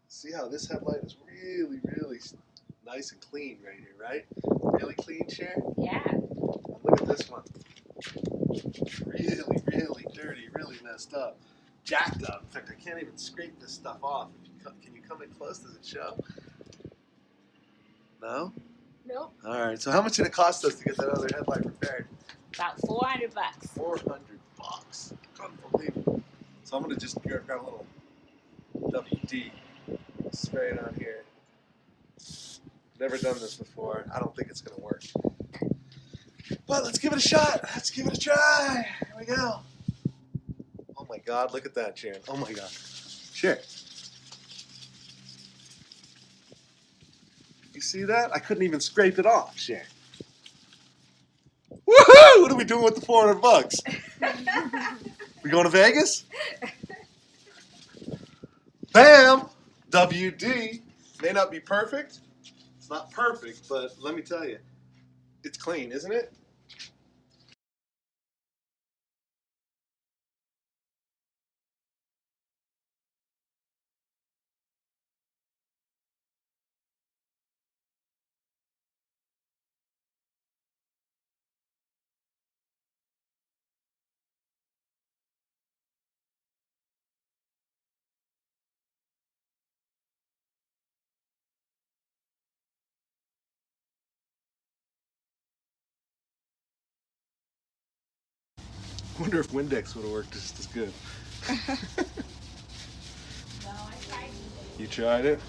See how this headlight is really, really nice and clean right here, right? Really clean, Sharon? Yeah. Now look at this one. Really, really dirty, really messed up. Jacked up. In fact, I can't even scrape this stuff off. Can you come in close? Does it show? No? Nope. All right, so how much did it cost us to get that other headlight repaired? About $400. $400. Unbelievable. So I'm gonna just grab a little WD, spray it on here. Never done this before. I don't think it's gonna work. But let's give it a shot. Let's give it a try. Here we go. Oh my God, look at that, Sharon. Oh my God. Sharon. You see that? I couldn't even scrape it off, Sharon. Woohoo! What are we doing with the $400? We going to Vegas? Bam! WD. May not be perfect. It's not perfect, but let me tell you, it's clean, isn't it? I wonder if Windex would have worked just as good. No, I tried. You tried it?